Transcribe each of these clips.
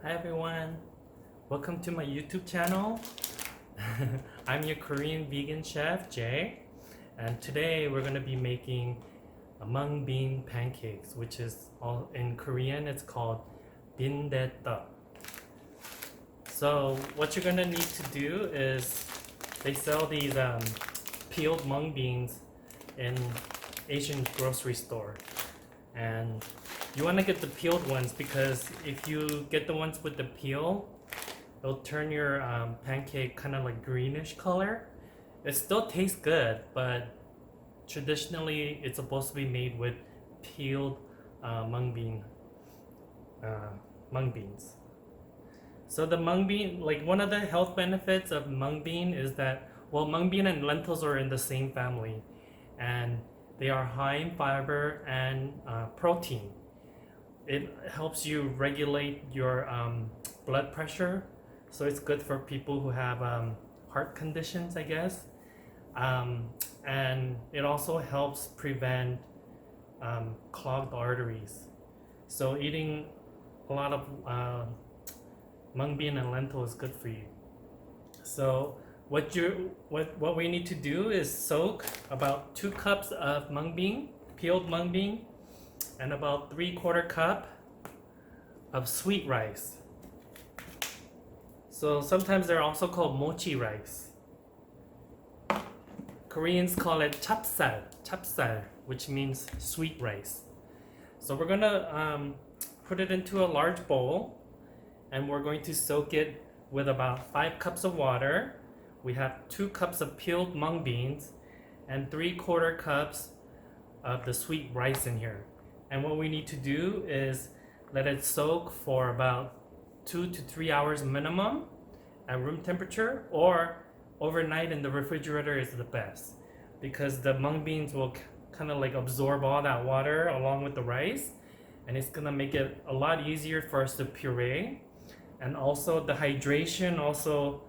Hi everyone, welcome to my YouTube channel. I'm your Korean vegan chef Jay, and today we're going to be making a mung bean pancakes, which is all in Korean it's called Bindae. So what you're going to need to do is they sell these peeled mung beans in Asian grocery store, and you want to get the peeled ones because if you get the ones with the peel, it'll turn your pancake kind of like greenish color. It still tastes good, but traditionally it's supposed to be made with peeled mung beans. So the mung bean, like one of the health benefits of mung bean is that, well, mung bean and lentils are in the same family, and they are high in fiber and protein. It helps you regulate your blood pressure, so it's good for people who have heart conditions, I guess. And it also helps prevent clogged arteries. So eating a lot of mung bean and lentil is good for you. So what we need to do is soak about 2 cups of peeled mung bean, and about 3/4 cup of sweet rice. So sometimes they're also called mochi rice. Koreans call it chapsal, which means sweet rice. So we're gonna put it into a large bowl, and we're going to soak it with about 5 cups of water. We have 2 cups of peeled mung beans and 3/4 cups of the sweet rice in here. And what we need to do is let it soak for about 2 to 3 hours minimum at room temperature, or overnight in the refrigerator is the best, because the mung beans will kind of like absorb all that water along with the rice, and it's gonna make it a lot easier for us to puree. And also the hydration also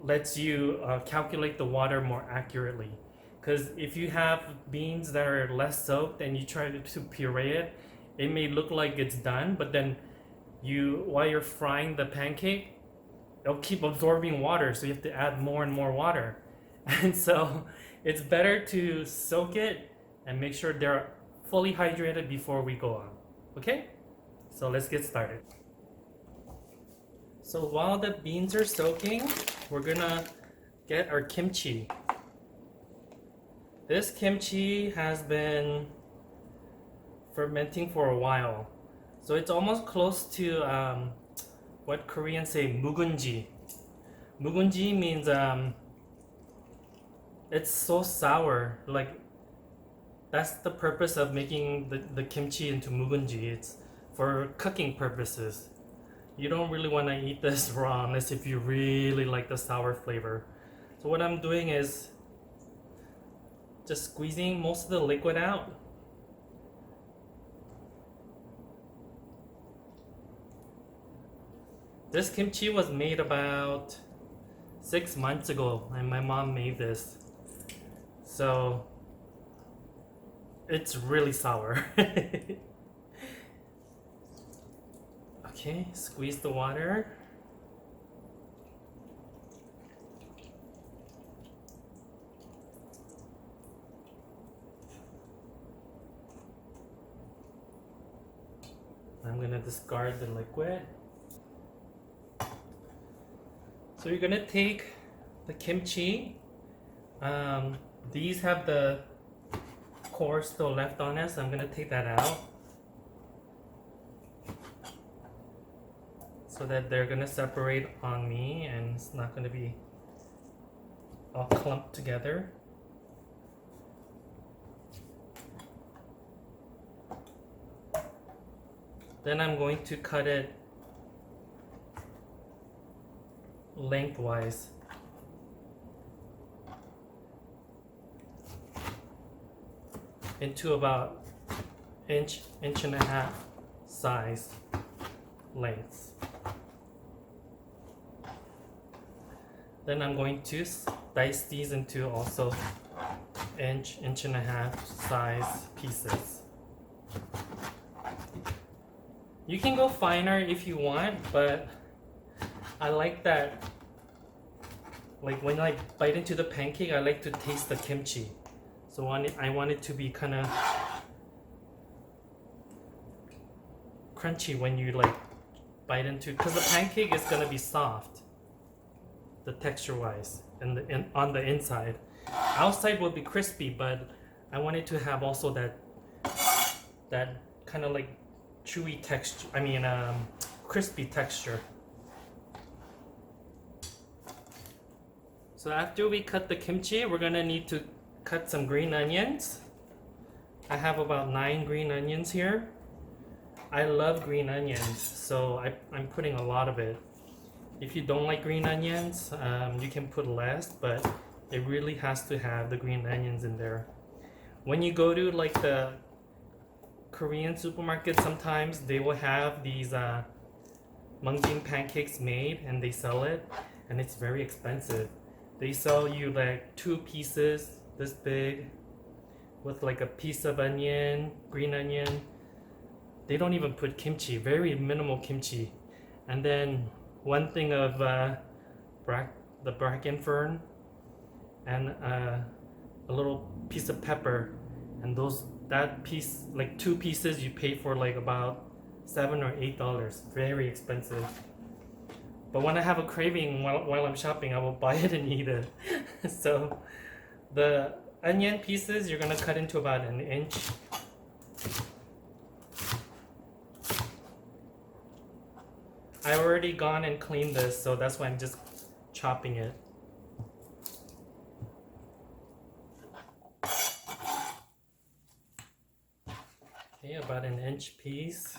lets you calculate the water more accurately. Because if you have beans that are less soaked and you try to puree it, it may look like it's done, but then while you're frying the pancake, it'll keep absorbing water, so you have to add more and more water. And so it's better to soak it and make sure they're fully hydrated before we go on. Okay? So let's get started. So while the beans are soaking, we're gonna get our kimchi. This kimchi has been fermenting for a while, so it's almost close to what Koreans say 묵은지. 묵은지 means it's so sour. Like, that's the purpose of making the kimchi into 묵은지. It's for cooking purposes. You don't really want to eat this raw unless if you really like the sour flavor. So what I'm doing is just squeezing most of the liquid out. This kimchi was made about 6 months ago, and my mom made this. So it's really sour. Okay, squeeze the water. I'm gonna discard the liquid. So you're gonna take the kimchi. These have the core still left on it, so I'm gonna take that out, so that they're gonna separate on me and it's not gonna be all clumped together. Then I'm going to cut it lengthwise. Into about inch and a half size lengths. Then I'm going to dice these into also inch and a half size pieces. You can go finer if you want, but I like that. Like when I bite into the pancake, I like to taste the kimchi. So I want it to be kind of crunchy when you like bite into, because the pancake is gonna be soft, the texture wise, and on the inside. Outside will be crispy, but I want it to have also that kind of like chewy texture. I mean, crispy texture. So after we cut the kimchi, we're gonna need to cut some green onions. I have about 9 green onions here. I love green onions, so I'm putting a lot of it. If you don't like green onions, you can put less, but it really has to have the green onions in there. When you go to like the Korean supermarket, sometimes they will have these mung pancakes made and they sell it, and it's very expensive. They sell you like 2 pieces this big with like a piece of onion, green onion. They don't even put kimchi, very minimal kimchi. And then 1 thing of the bracken fern and a little piece of pepper. And that piece, like 2 pieces, you pay for like about $7 or $8. Very expensive. But when I have a craving while I'm shopping, I will buy it and eat it. So the onion pieces you're gonna cut into about 1 inch. I already gone and cleaned this, so that's why I'm just chopping it. Okay, about 1 inch piece.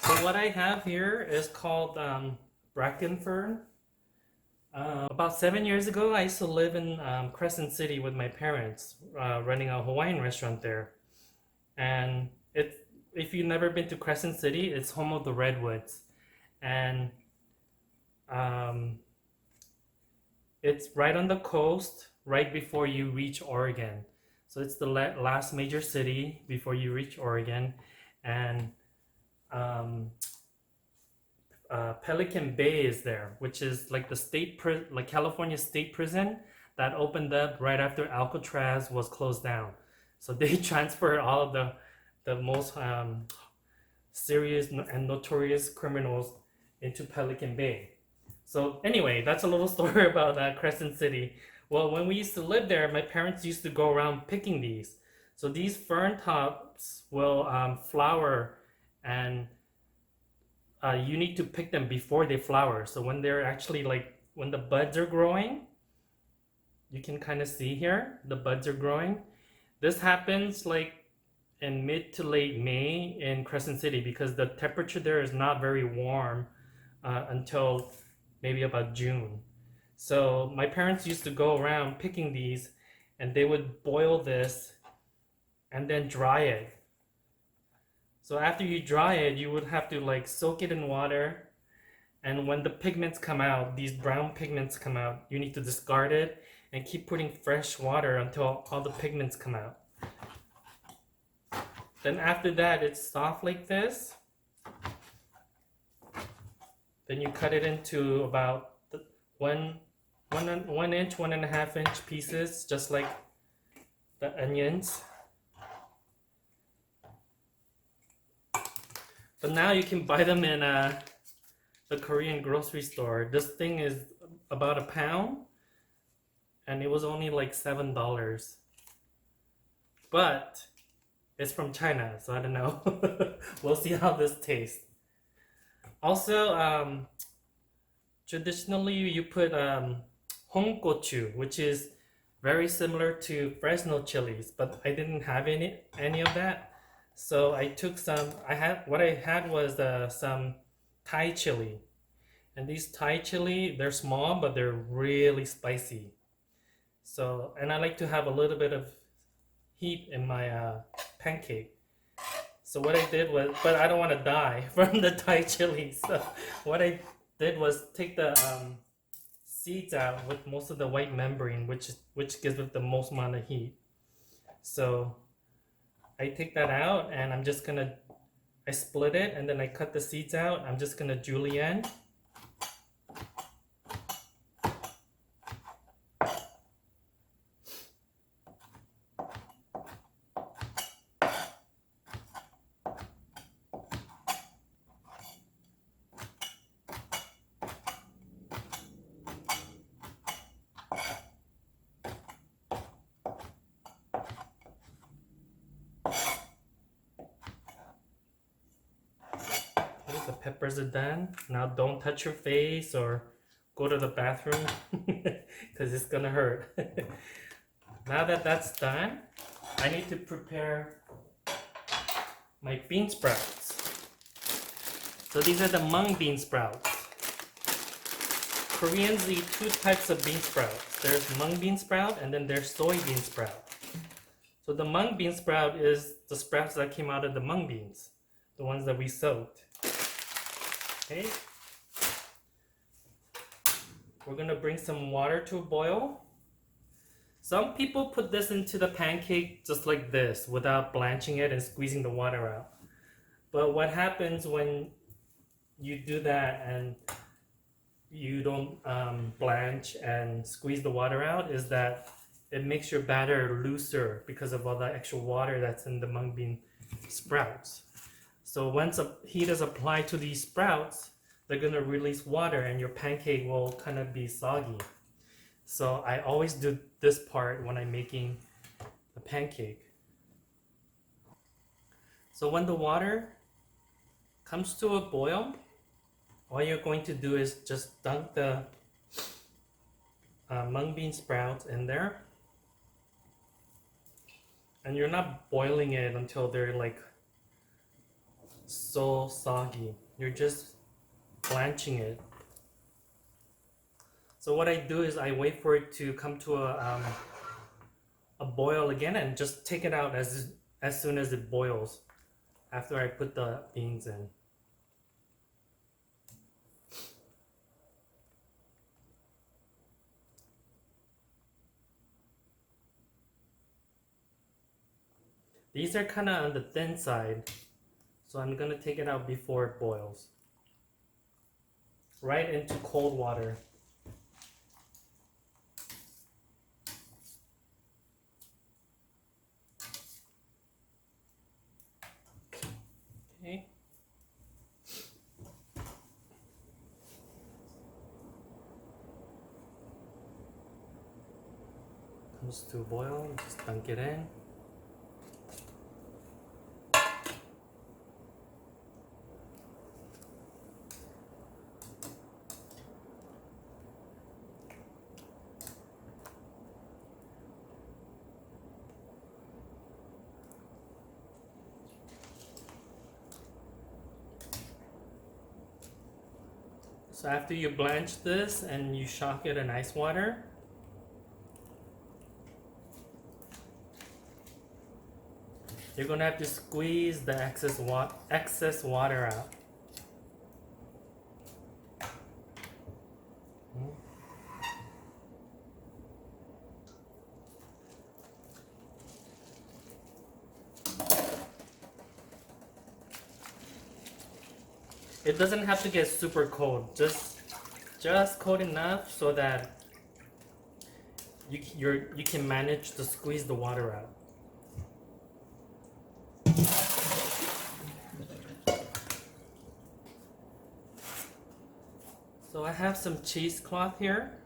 So what I have here is called bracken fern. About 7 years ago, I used to live in Crescent City with my parents, running a Hawaiian restaurant there. And if you've never been to Crescent City, it's home of the redwoods. And it's right on the coast, right before you reach Oregon. So it's the last major city before you reach Oregon. And Pelican Bay is there, which is like the like California state prison that opened up right after Alcatraz was closed down. So they transferred all of the most serious and notorious criminals into Pelican Bay. So anyway, that's a little story about Crescent City. Well, when we used to live there, my parents used to go around picking these. So these fern tops will flower, and you need to pick them before they flower. So when they're actually like, when the buds are growing, you can kind of see here, the buds are growing. This happens like in mid to late May in Crescent City because the temperature there is not very warm until maybe about June. So my parents used to go around picking these, and they would boil this and then dry it. So after you dry it, you would have to like soak it in water, and when the pigments come out, these brown pigments come out, you need to discard it and keep putting fresh water until all the pigments come out. Then after that, it's soft like this. Then you cut it into about 1 inch, 1.5 inch pieces, just like the onions. But now you can buy them in the Korean grocery store. This thing is about £1, and it was only like $7. But it's from China, so I don't know. We'll see how this tastes. Also, traditionally you put 홍고추, which is very similar to Fresno chilies, but I didn't have any of that. So I took some. What I had was some Thai chili, and these Thai chili, they're small but they're really spicy. So, and I like to have a little bit of heat in my pancake. So what I did was, but I don't want to die from the Thai chili. So what I did was take the seeds out with most of the white membrane, which gives it the most amount of heat. So I take that out and I split it and then I cut the seeds out. I'm just gonna julienne. The peppers are done. Now don't touch your face or go to the bathroom because it's gonna hurt. Now that that's done, I need to prepare my bean sprouts. So these are the mung bean sprouts. Koreans eat two types of bean sprouts. There's mung bean sprout and then there's soybean sprout. So the mung bean sprout is the sprouts that came out of the mung beans, the ones that we soaked. Okay. We're gonna bring some water to a boil. Some people put this into the pancake just like this without blanching it and squeezing the water out. But what happens when you do that and you don't blanch and squeeze the water out is that it makes your batter looser because of all the extra water that's in the mung bean sprouts. So once heat is applied to these sprouts, they're gonna release water and your pancake will kind of be soggy. So I always do this part when I'm making a pancake. So when the water comes to a boil, all you're going to do is just dunk the mung bean sprouts in there. And you're not boiling it until they're like so soggy. You're just blanching it. So what I do is I wait for it to come to a boil again and just take it out as soon as it boils after I put the beans in. These are kind of on the thin side, so I'm gonna take it out before it boils. Right into cold water. Okay. Comes to a boil, just dunk it in. So after you blanch this and you shock it in ice water, you're gonna have to squeeze the excess water out. It doesn't have to get super cold. Just cold enough so that you can manage to squeeze the water out. So I have some cheesecloth here.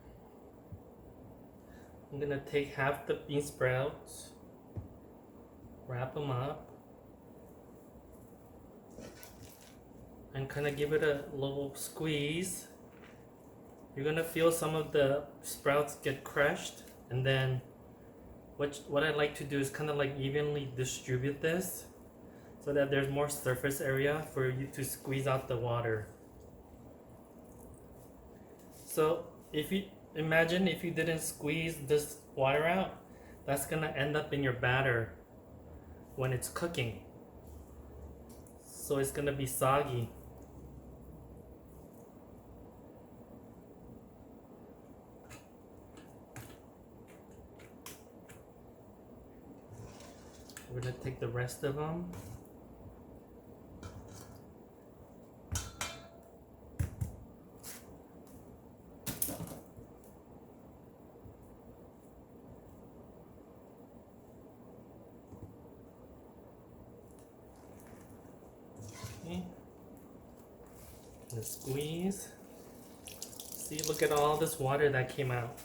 I'm gonna take half the bean sprouts, wrap them up, and kind of give it a little squeeze. You're gonna feel some of the sprouts get crushed, and then what I like to do is kind of like evenly distribute this so that there's more surface area for you to squeeze out the water. So if you imagine if you didn't squeeze this water out, that's gonna end up in your batter when it's cooking. So it's gonna be soggy. We're gonna take the rest of them. Okay. And squeeze. See, look at all this water that came out.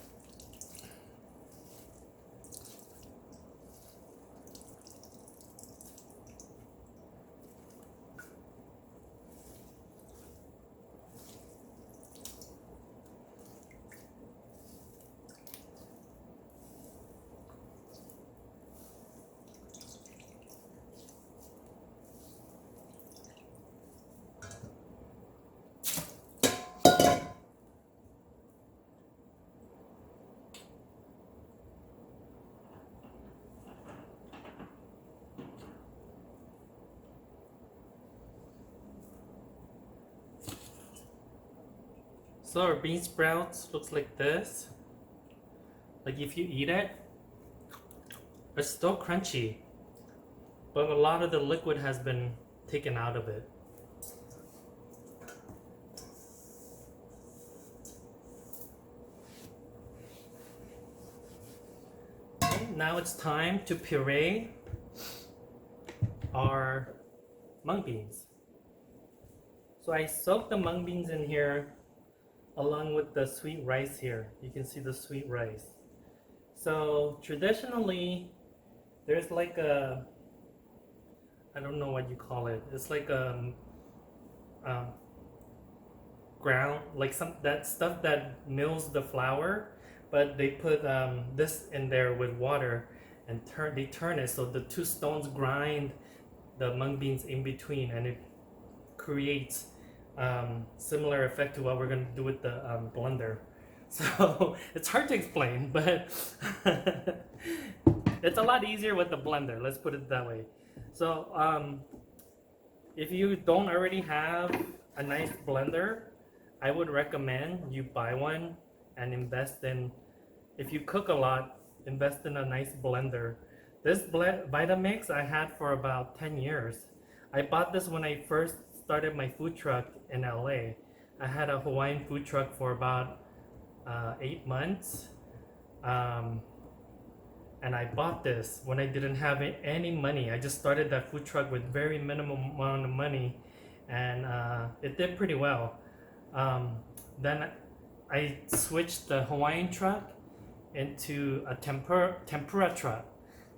So our bean sprouts looks like this. Like if you eat it, it's still crunchy, but a lot of the liquid has been taken out of it. Okay, now it's time to puree our mung beans. So I soaked the mung beans in here along with the sweet rice here. You can see the sweet rice. So traditionally, there's like a, I don't know what you call it. It's like a ground, like that stuff that mills the flour, but they put this in there with water and they turn it so the two stones grind the mung beans in between, and it creates similar effect to what we're going to do with the blender. So it's hard to explain, but it's a lot easier with the blender, let's put it that way. So if you don't already have a nice blender, I would recommend you buy one and invest in, if you cook a lot, invest in a nice blender. This Vitamix I had for about 10 years. I bought this when I first started my food truck in LA. I had a Hawaiian food truck for about 8 months. And I bought this when I didn't have any money. I just started that food truck with very minimum amount of money, and it did pretty well. Then I switched the Hawaiian truck into a tempura truck.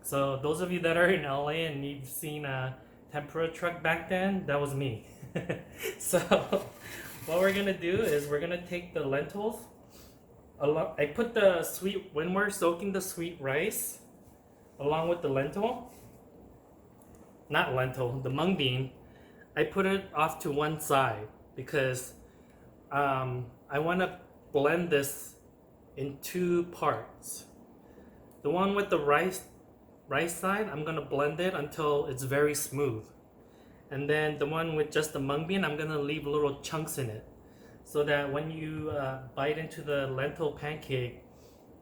So those of you that are in LA and you've seen a tempura truck back then, that was me. So what we're gonna do is we're gonna take the lentils. I put the sweet, when we're soaking the sweet rice along with the lentil, not lentil, the mung bean, I put it off to one side because I want to blend this in two parts. The one with the rice side, I'm going to blend it until it's very smooth. And then the one with just the mung bean, I'm going to leave little chunks in it, so that when you bite into the lentil pancake,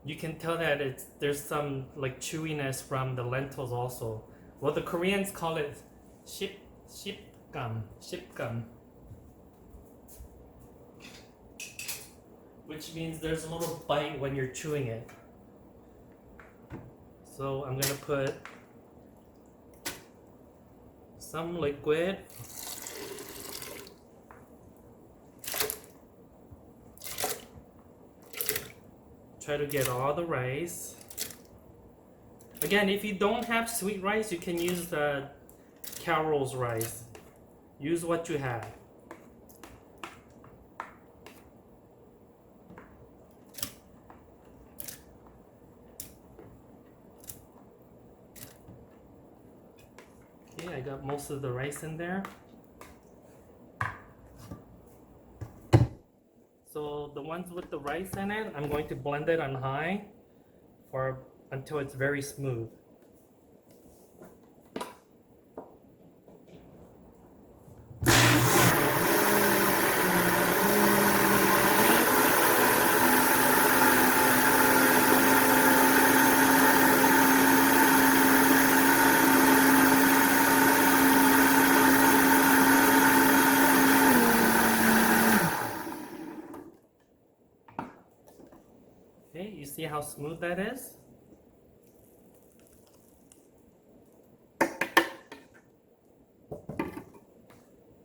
you can tell that there's some like chewiness from the lentils also. Well, the Koreans call it shipgum, which means there's a little bite when you're chewing it. So I'm gonna put some liquid. Try to get all the rice. Again, if you don't have sweet rice, you can use the Carol's rice. Use what you have. Okay, I got most of the rice in there. So the ones with the rice in it, I'm going to blend it on high until it's very smooth. Okay, you see how smooth that is?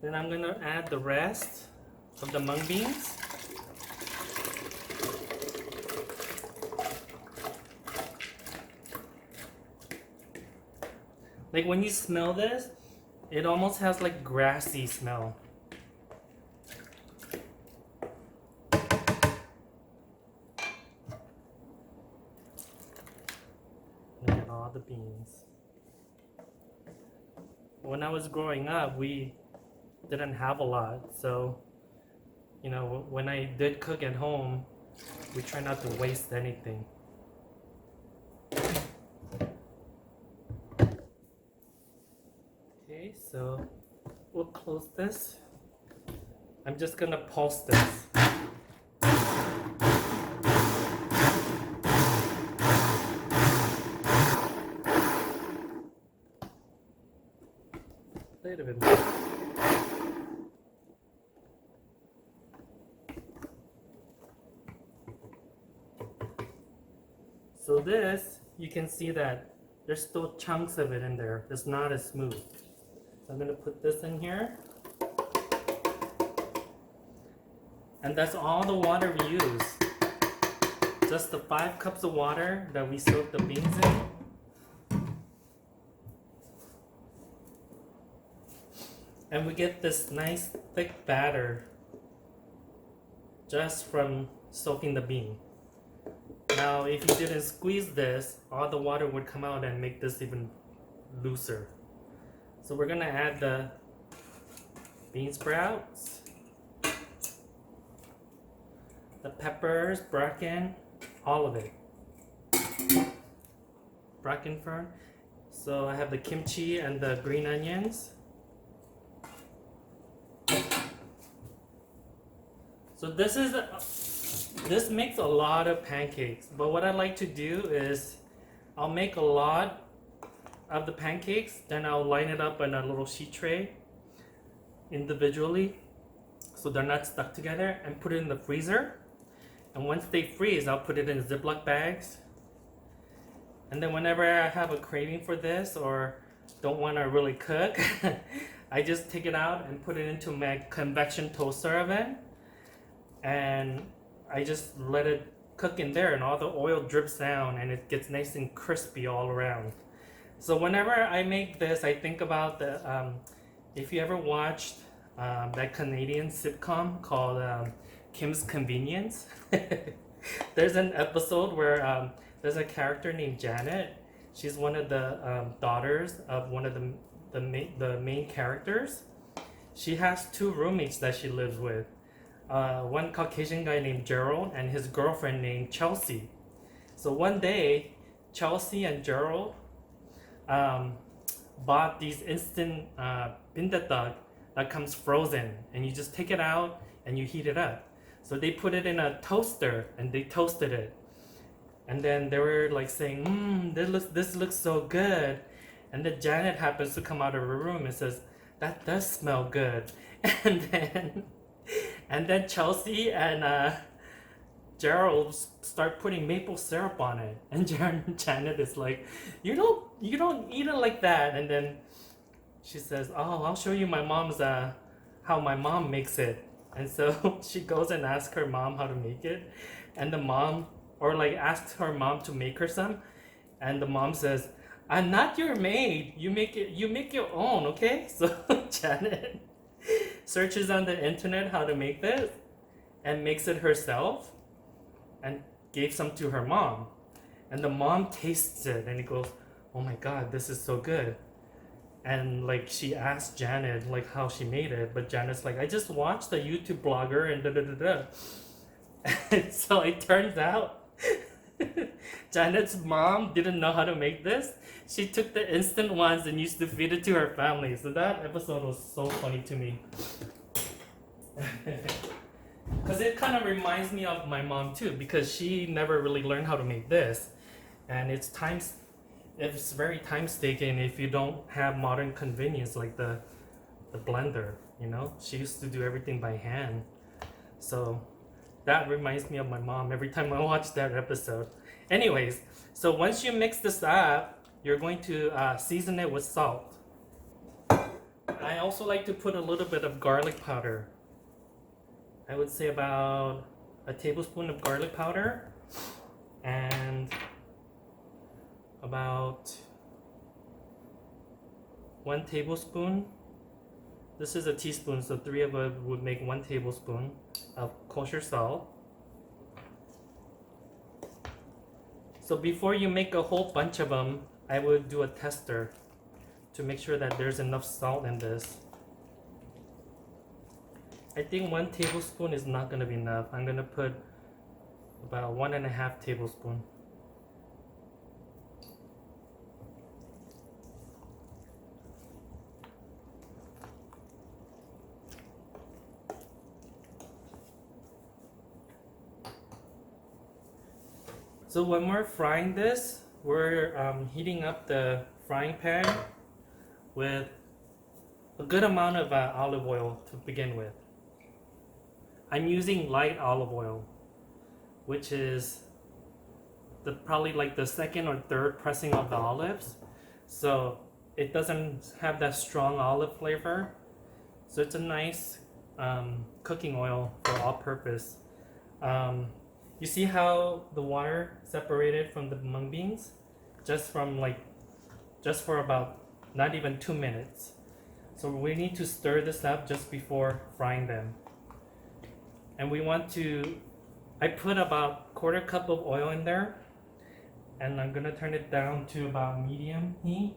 Then I'm gonna add the rest of the mung beans. Like when you smell this, it almost has like grassy smell. Look at all the beans. When I was growing up, we didn't have a lot, so you know, when I did cook at home, we try not to waste anything. Okay, so we'll close this. I'm just gonna pulse this. A little bit more. So this, you can see that there's still chunks of it in there. It's not as smooth. So I'm gonna put this in here. And that's all the water we use. Just the 5 cups of water that we soak the beans in. And we get this nice thick batter just from soaking the bean. Now, if you didn't squeeze this, all the water would come out and make this even looser. So we're gonna add the bean sprouts, the peppers, bracken, all of it. Bracken fern. So I have the kimchi and the green onions. So this makes a lot of pancakes, but what I like to do is I'll make a lot of the pancakes, then I'll line it up in a little sheet tray individually so they're not stuck together, and put it in the freezer. And once they freeze, I'll put it in Ziploc bags. And then whenever I have a craving for this or don't want to really cook, I just take it out and put it into my convection toaster oven, and I just let it cook in there, and all the oil drips down and it gets nice and crispy all around. So whenever I make this, I think about the if you ever watched that Canadian sitcom called Kim's Convenience, there's an episode where there's a character named Janet. She's one of the daughters of one of the main characters. She has 2 roommates that she lives with. One Caucasian guy named Gerald and his girlfriend named Chelsea. So one day, Chelsea and Gerald bought these instant Bindae that comes frozen, and you just take it out and you heat it up. So they put it in a toaster and they toasted it, and then they were like saying, this looks so good. And then Janet happens to come out of her room and says, that does smell good. And then Chelsea and Gerald start putting maple syrup on it, and Janet is like, you don't eat it like that. And then she says, oh, I'll show you my mom's how my mom makes it. And so she goes and asks her mom how to make it, and the mom, or like asks her mom to make her some, and the mom says, I'm not your maid, you make your own, okay? So Janet searches on the internet how to make this and makes it herself and gave some to her mom. And the mom tastes it and he goes, oh my god, this is so good. And like she asked Janet like how she made it, but Janet's like, I just watched a YouTube blogger and da da da da. And so it turns out Janet's mom didn't know how to make this. She took the instant ones and used to feed it to her family. So that episode was so funny to me. Because it kind of reminds me of my mom too, because she never really learned how to make this. And it's very time taking if you don't have modern convenience like the blender, you know? She used to do everything by hand. So that reminds me of my mom every time I watch that episode. Anyways, so once you mix this up, you're going to season it with salt. I also like to put a little bit of garlic powder. I would say about a tablespoon of garlic powder and about 1 tablespoon. This is a teaspoon, so 3 of us would make 1 tablespoon of kosher salt. So before you make a whole bunch of them, I would do a tester to make sure that there's enough salt in this. I think 1 tablespoon is not going to be enough. I'm going to put about 1.5 tablespoons. So when we're frying this, we're heating up the frying pan with a good amount of olive oil to begin with. I'm using light olive oil, which is probably like the second or third pressing of the olives. So it doesn't have that strong olive flavor. So it's a nice cooking oil for all purpose. You see how the water separated from the mung beans? Just for about not even 2 minutes. So we need to stir this up just before frying them. And we want to, I put about 1/4 cup of oil in there, and I'm gonna turn it down to about medium heat.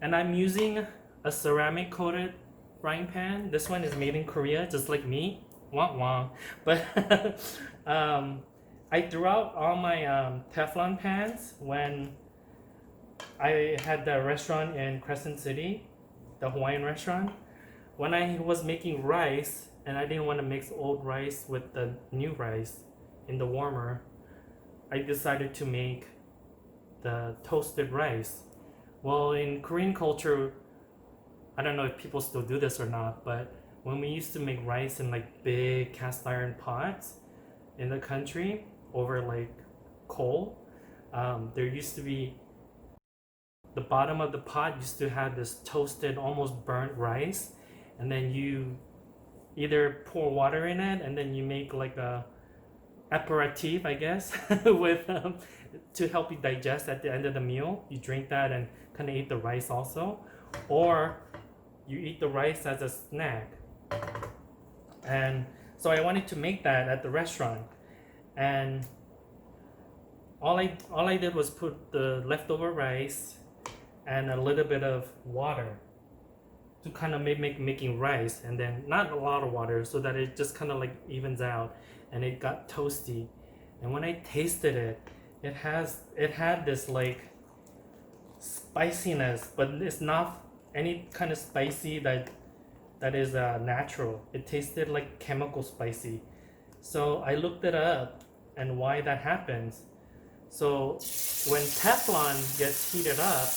And I'm using a ceramic coated frying pan. This one is made in Korea, just like me. Wah wah. But I threw out all my Teflon pans when I had the restaurant in Crescent City, the Hawaiian restaurant. When I was making rice and I didn't want to mix old rice with the new rice in the warmer, I decided to make the toasted rice. Well, in Korean culture, I don't know if people still do this or not, but when we used to make rice in like big cast iron pots in the country over like coal, there used to be, the bottom of the pot used to have this toasted, almost burnt rice, and then you either pour water in it and then you make like a aperitif, I guess, with to help you digest at the end of the meal. You drink that and kind of eat the rice also, or you eat the rice as a snack. And so I wanted to make that at the restaurant, and all I did was put the leftover rice and a little bit of water to kind of making rice, and then not a lot of water so that it just kind of like evens out, and it got toasty. And when I tasted it, it had this like spiciness, but it's not any kind of spicy that is natural. It tasted like chemical spicy. So I looked it up and why that happens. So when Teflon gets heated up,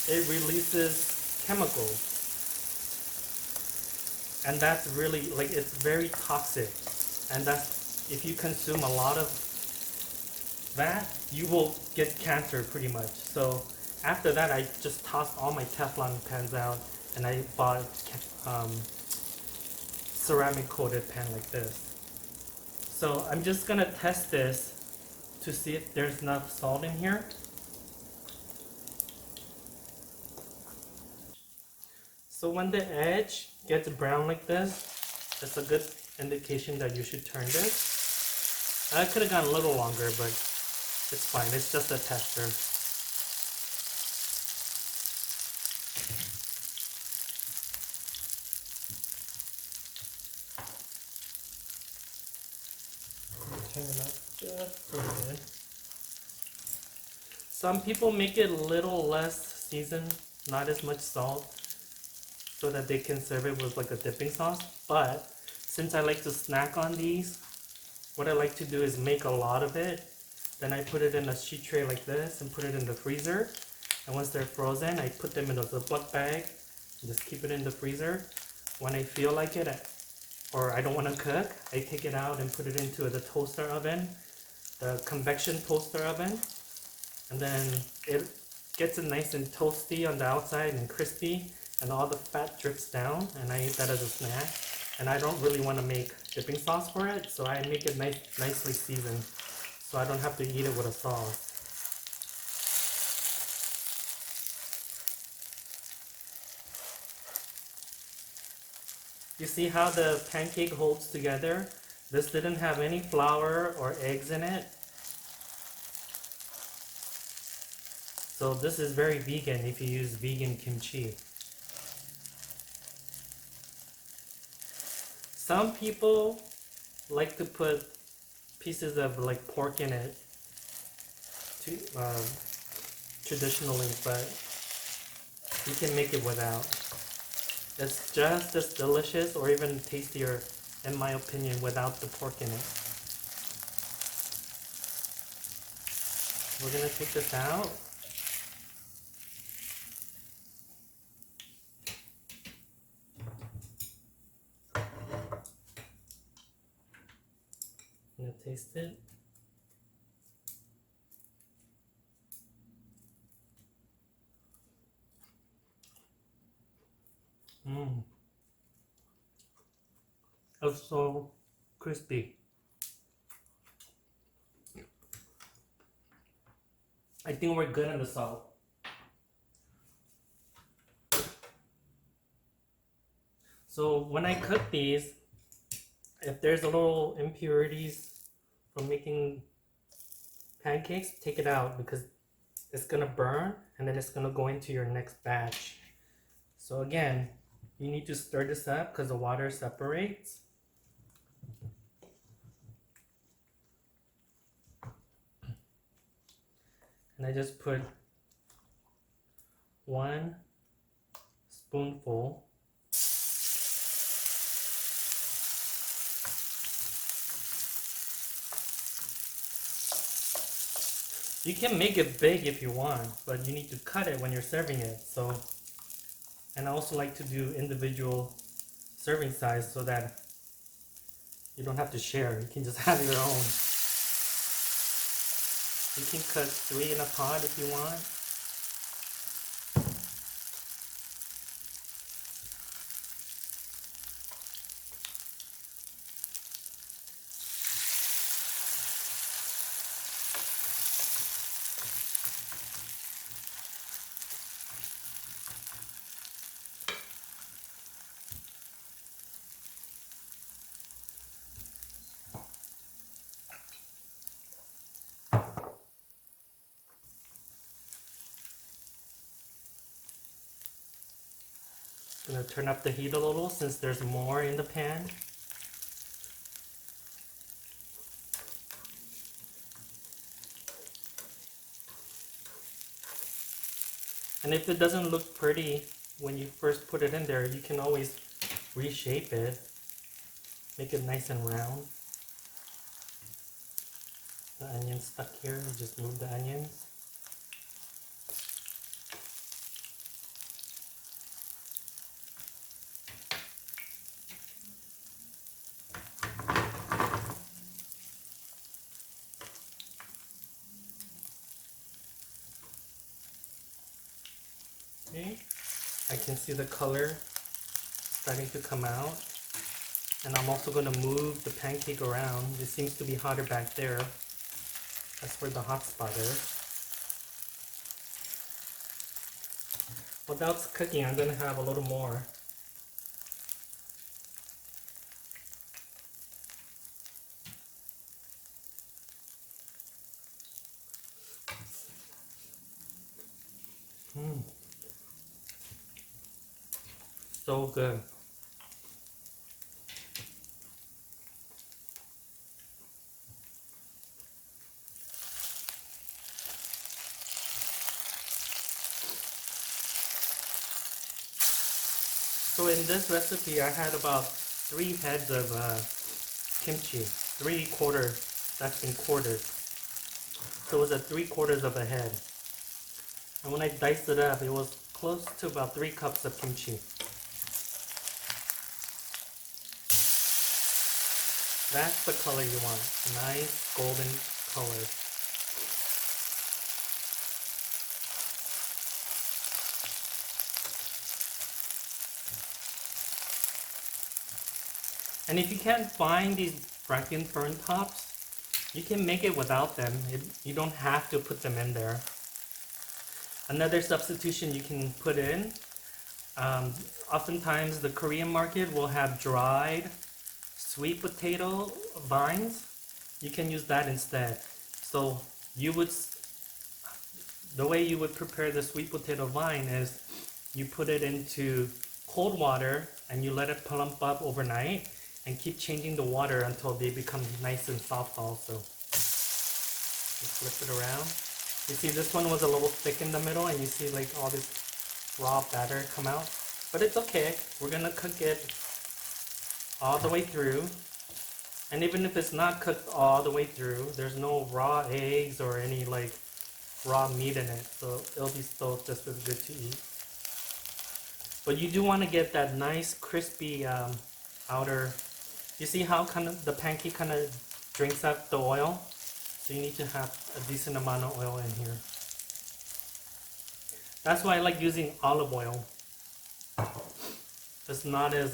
it releases chemicals. And that's really, like, it's very toxic. And that's, if you consume a lot of that, you will get cancer pretty much. So after that, I just tossed all my Teflon pans out and I bought ceramic coated pan like this. So I'm just gonna test this to see if there's enough salt in here. So when the edge gets brown like this, that's a good indication that you should turn this. I could have gone a little longer, but it's fine. It's just a tester. turn it up just a little bit. Some people make it a little less seasoned, not as much salt, so that they can serve it with like a dipping sauce. But since I like to snack on these, what I like to do is make a lot of it. Then I put it in a sheet tray like this and put it in the freezer. And once they're frozen, I put them in a Ziploc bag and just keep it in the freezer. When I feel like it, or I don't want to cook, I take it out and put it into the toaster oven, the convection toaster oven. And then it gets it nice and toasty on the outside and crispy, and all the fat drips down, and I eat that as a snack. And I don't really want to make dipping sauce for it, so I make it nicely seasoned, so I don't have to eat it with a sauce. You see how the pancake holds together? This didn't have any flour or eggs in it. So this is very vegan if you use vegan kimchi. Some people like to put pieces of like pork in it traditionally, but you can make it without. It's just as delicious or even tastier, in my opinion, without the pork in it. We're gonna take this out. I'm gonna taste it. It's so crispy. I think we're good on the salt. So when I cook these, if there's a little impurities from making pancakes, take it out because it's gonna burn and then it's gonna go into your next batch. So again, you need to stir this up because the water separates. And I just put 1 spoonful. You can make it big if you want, but you need to cut it when you're serving it. So, and I also like to do individual serving size so that you don't have to share. You can just have your own. You can cut 3 in a pot if you want. I'm gonna turn up the heat a little since there's more in the pan. And if it doesn't look pretty when you first put it in there, you can always reshape it, make it nice and round. The onions stuck here, you just move the onions. Okay, I can see the color starting to come out. And I'm also going to move the pancake around. It seems to be hotter back there. That's where the hot spot is. While that's cooking, I'm going to have a little more. So good. So in this recipe, I had about 3 heads of kimchi, 3/4 that's been quartered. So it was at 3/4 of a head. And when I diced it up, it was close to about 3 cups of kimchi. That's the color you want, nice golden color. And if you can't find these Franken burn tops, you can make it without them. You don't have to put them in there. Another substitution you can put in, oftentimes the Korean market will have dried sweet potato vines. You can use that instead. So the way you would prepare the sweet potato vine is you put it into cold water and you let it plump up overnight and keep changing the water until they become nice and soft also. Just flip it around. You see this one was a little thick in the middle and you see like all this raw batter come out. But it's okay. We're gonna cook it all the way through. And even if it's not cooked all the way through, there's no raw eggs or any like raw meat in it. So it'll be still just as good to eat. But you do want to get that nice crispy outer. You see how kind of the pancake kind of drinks up the oil? So you need to have a decent amount of oil in here. That's why I like using olive oil. It's not as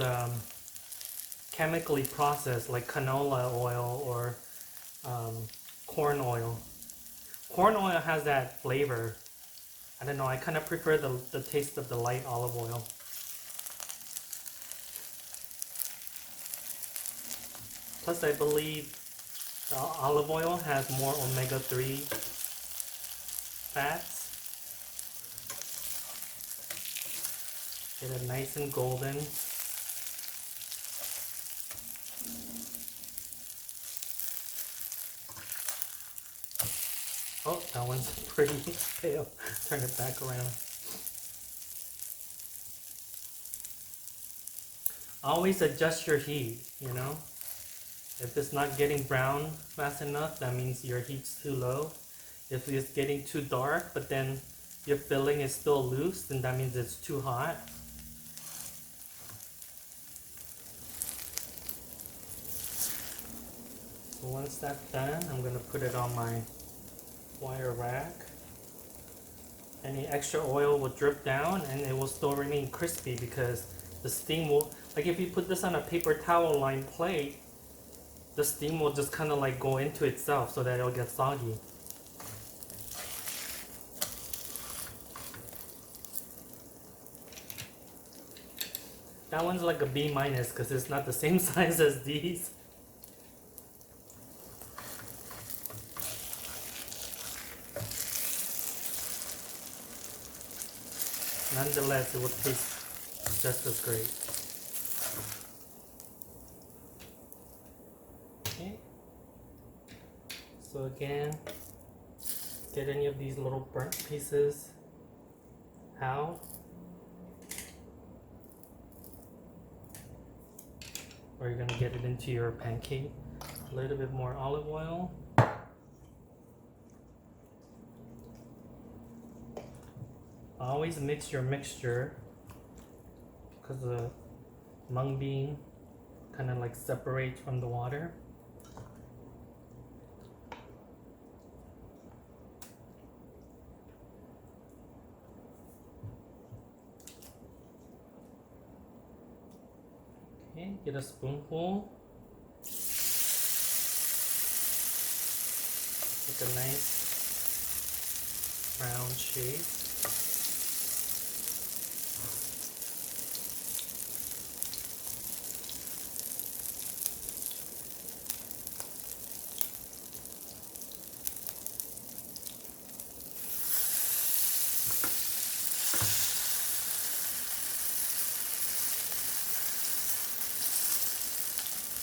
chemically processed like canola oil or corn oil. Corn oil has that flavor. I don't know, I kind of prefer the taste of the light olive oil. Plus I believe the olive oil has more omega-3 fats. Get it nice and golden. Oh, that one's pretty pale. Turn it back around. Always adjust your heat, you know. If it's not getting brown fast enough, that means your heat's too low. If it's getting too dark, but then your filling is still loose, then that means it's too hot. So once that's done, I'm gonna put it on my wire rack. Any extra oil will drip down and it will still remain crispy because the steam will, like if you put this on a paper towel lined plate, the steam will just kind of like go into itself so that it'll get soggy. That one's like a B- because it's not the same size as these. Nonetheless, it will taste just as great. Okay. So again, get any of these little burnt pieces out. Or you're gonna get it into your pancake. A little bit more olive oil. Always mix your mixture because the mung bean kind of like separates from the water. Okay, get a spoonful. Get a nice round shape.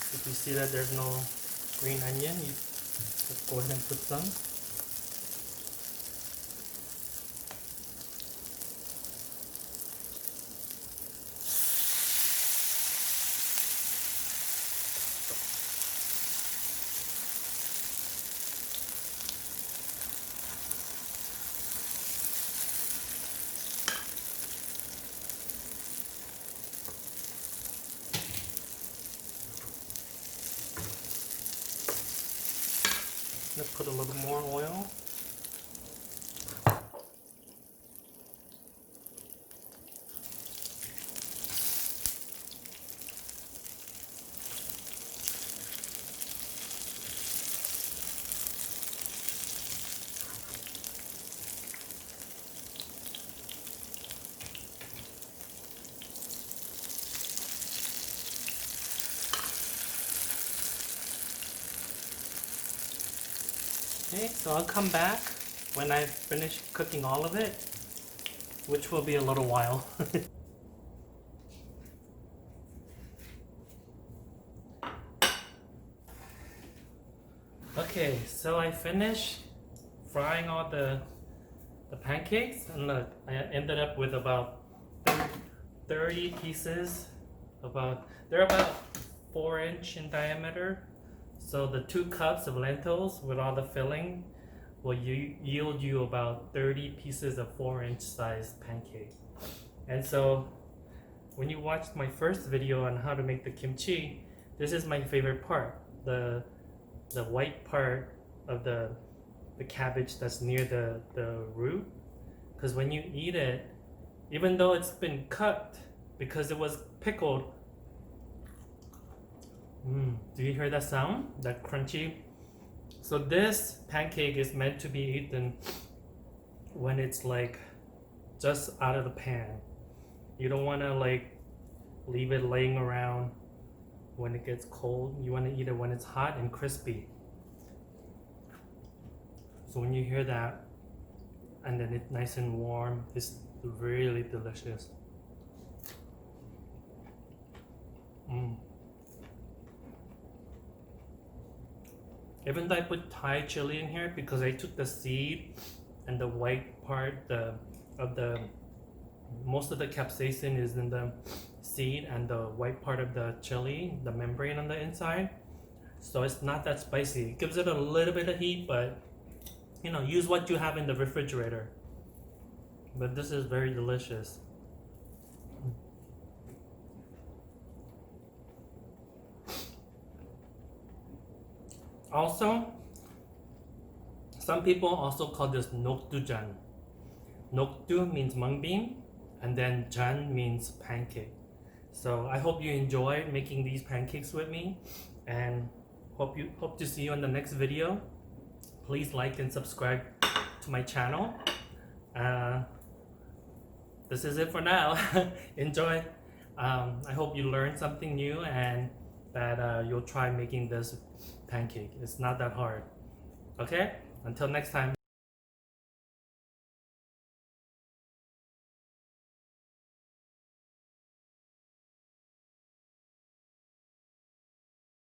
If you see that there's no green onion, you just go ahead and put some. Let's put a little more oil. Okay, so I'll come back when I finish cooking all of it, which will be a little while. Okay, so I finished frying all the pancakes, and look, I ended up with about 30 pieces. They're about 4-inch in diameter. So the 2 cups of lentils with all the filling will yield you about 30 pieces of 4-inch sized pancake. And so when you watched my first video on how to make the kimchi, this is my favorite part, the white part of the cabbage that's near the root. Because when you eat it, even though it's been cut, because it was pickled, do you hear that sound? That crunchy? So this pancake is meant to be eaten when it's like just out of the pan. You don't want to like leave it laying around when it gets cold. You want to eat it when it's hot and crispy. So when you hear that and then it's nice and warm, it's really delicious. Even though I put Thai chili in here because I took the seed and the white part most of the capsaicin is in the seed and the white part of the chili, the membrane on the inside. So it's not that spicy. It gives it a little bit of heat, but you know, use what you have in the refrigerator. But this is very delicious. Also, some people also call this nokdujan. Nokdu means mung bean, and then jan means pancake. So I hope you enjoyed making these pancakes with me, and hope to see you in the next video. Please like and subscribe to my channel. This is it for now. Enjoy. I hope you learned something new and that you'll try making this pancake. It's not that hard. Okay? Until next time.